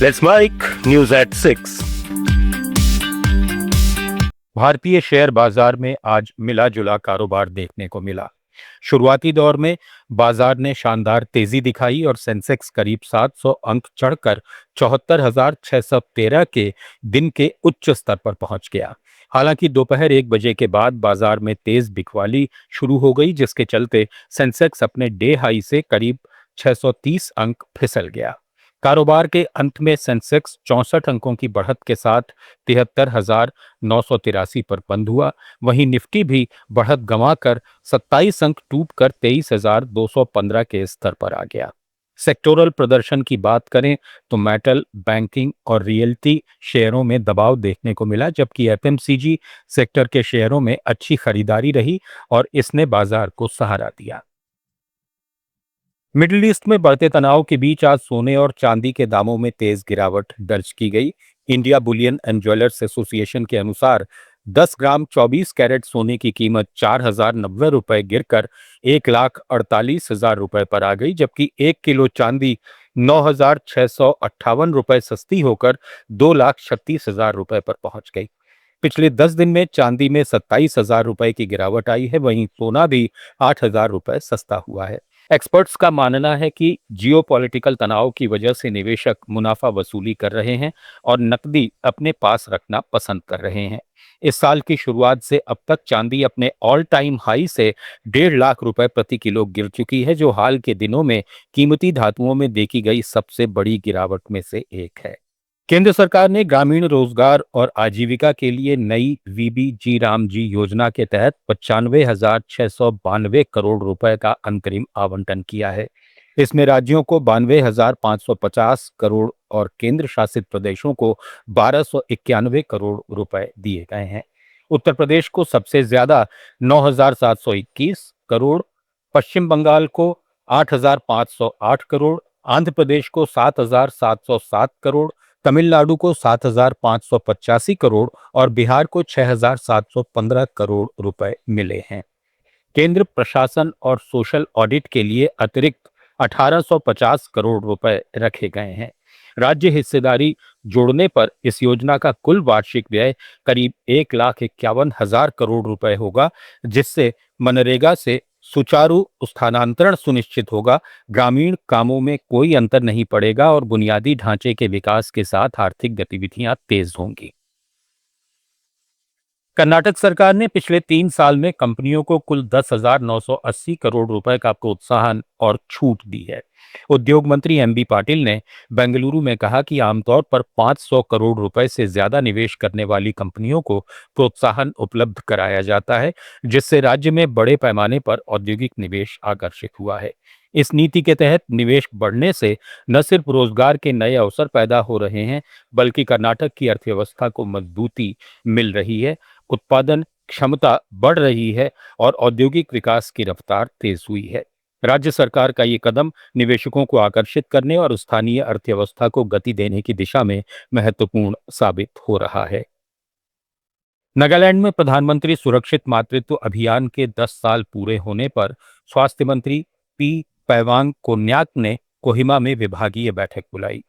Let's mic news at 6। भारतीय share बाजार में आज मिला जुला कारोबार देखने को मिला। शुरुआती दौर में बाजार ने शानदार तेजी दिखाई और सेंसेक्स करीब 700 अंक चढ़कर 74,613 के दिन के उच्च स्तर पर पहुंच गया। हालांकि दोपहर 1 बजे के बाद बाजार में तेज बिकवाली शुरू हो गई, जिसके चलते सेंसेक्स अपने डे हाई से करीब 630 अंक फिसल गया। कारोबार के अंत में सेंसेक्स 64 अंकों की बढ़त के साथ 73,983 पर बंद हुआ। वहीं निफ्टी भी बढ़त गंवाकर 27 अंक टूटकर 23,215 के स्तर पर आ गया। सेक्टोरल प्रदर्शन की बात करें तो मेटल, बैंकिंग और रियल्टी शेयरों में दबाव देखने को मिला, जबकि एफएमसीजी सेक्टर के शेयरों में अच्छी खरीदारी रही और इसने बाजार को सहारा दिया। मिडिल ईस्ट में बढ़ते तनाव के बीच आज सोने और चांदी के दामों में तेज गिरावट दर्ज की गई। India Boolean and jewellers association के अनुसार 10 ग्राम 24 कैरेट सोने की कीमत 4,090 रुपए गिरकर 1,48,000 रुपए पर आ गई, जबकि 1 किलो चांदी 9,658 रुपए सस्ती होकर 2,36,000 रुपए पर पहुंच गई। पिछले 10 दिन में चांदी में 27,000 रुपए की गिरावट आई है, वहीं सोना भी 8,000 रुपए सस्ता हुआ है। एक्सपर्ट्स का मानना है कि जियोपॉलिटिकल तनाव की वजह से निवेशक मुनाफा वसूली कर रहे हैं और नकदी अपने पास रखना पसंद कर रहे हैं। इस साल की शुरुआत से अब तक चांदी अपने ऑल टाइम हाई से 1.5 लाख रुपए प्रति किलो गिर चुकी है, जो हाल के दिनों में कीमती धातुओं में देखी गई सबसे बड़ी गिरावट में से एक है। केंद्र सरकार ने ग्रामीण रोजगार और आजीविका के लिए नई वीबीजी रामजी योजना के तहत 95,692 करोड़ रुपए का अंतरिम आवंटन किया है। इसमें राज्यों को 92,550 करोड़ और केंद्र शासित प्रदेशों को 1,291 करोड़ रुपए दिए गए हैं। उत्तर प्रदेश को सबसे ज्यादा 9,721 करोड़, पश्चिम बंगाल को 8,508 करोड़, आंध्र प्रदेश को 7,707 करोड़, तमिलनाडु को 7,585 करोड़ और बिहार को 6,715 करोड़ रुपए मिले हैं। केंद्र प्रशासन और सोशल ऑडिट के लिए अतिरिक्त 1,850 करोड़ रुपए रखे गए हैं। राज्य हिस्सेदारी जोड़ने पर इस योजना का कुल वार्षिक व्यय करीब 1,51,000 करोड़ रुपए होगा, जिससे मनरेगा से सुचारू स्थानांतरण सुनिश्चित होगा, ग्रामीण कामों में कोई अंतर नहीं पड़ेगा और बुनियादी ढांचे के विकास के साथ आर्थिक गतिविधियां तेज होंगी। कर्नाटक सरकार ने पिछले 3 साल में कंपनियों को कुल 10,980 करोड़ रुपए का प्रोत्साहन और छूट दी है। उद्योग मंत्री एमबी पाटिल ने बेंगलुरु में कहा कि आमतौर पर 500 करोड़ रुपए से ज्यादा निवेश करने वाली कंपनियों को प्रोत्साहन उपलब्ध कराया जाता है, जिससे राज्य में बड़े पैमाने पर औद्योगिक निवेश आकर्षित हुआ है। इस नीति के तहत निवेश बढ़ने से न सिर्फ रोजगार के नए अवसर पैदा हो रहे हैं, बल्कि कर्नाटक की अर्थव्यवस्था को मजबूती मिल रही है, उत्पादन क्षमता बढ़ रही है और औद्योगिक विकास की रफ्तार तेज हुई है। राज्य सरकार का ये कदम निवेशकों को आकर्षित करने और स्थानीय अर्थव्यवस्था को गति देने की दिशा में महत्वपूर्ण साबित हो रहा है। नागालैंड में प्रधानमंत्री सुरक्षित मातृत्व अभियान के 10 साल पूरे होने पर स्वास्थ्य मंत्री पी पैवांग कोन्याक ने कोहिमा में विभागीय बैठक बुलाई।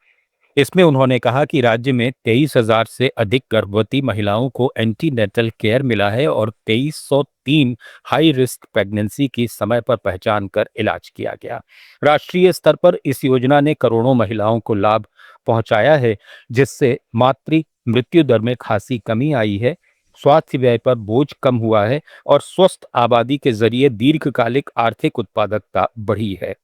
इसमें उन्होंने कहा कि राज्य में 23,000 से अधिक गर्भवती महिलाओं को एंटीनेटल केयर मिला है और 2,303 हाई रिस्क प्रेगनेंसी की समय पर पहचान कर इलाज किया गया। राष्ट्रीय स्तर पर इस योजना ने करोड़ों महिलाओं को लाभ पहुंचाया है, जिससे मातृ मृत्यु दर में खासी कमी आई है, स्वास्थ्य व्यय पर बोझ कम हुआ है और स्वस्थ आबादी के जरिए दीर्घकालिक आर्थिक उत्पादकता बढ़ी है।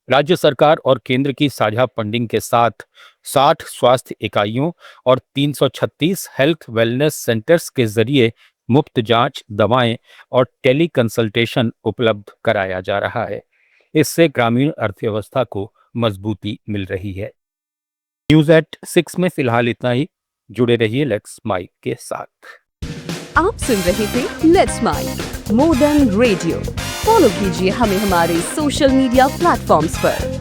राज्य सरकार और केंद्र की साझा फंडिंग के साथ 60 स्वास्थ्य इकाइयों और 336 हेल्थ वेलनेस सेंटर्स के जरिए मुफ्त जांच, दवाएं और टेली कंसल्टेशन उपलब्ध कराया जा रहा है। इससे ग्रामीण अर्थव्यवस्था को मजबूती मिल रही है। न्यूज एट 6 में फिलहाल इतना ही। जुड़े रहिए लेट्स माइक के साथ। आप सुन रहे थे let's mike more than radio. Follow कीजिए हमें हमारे सोशल मीडिया प्लेटफॉर्म्स पर।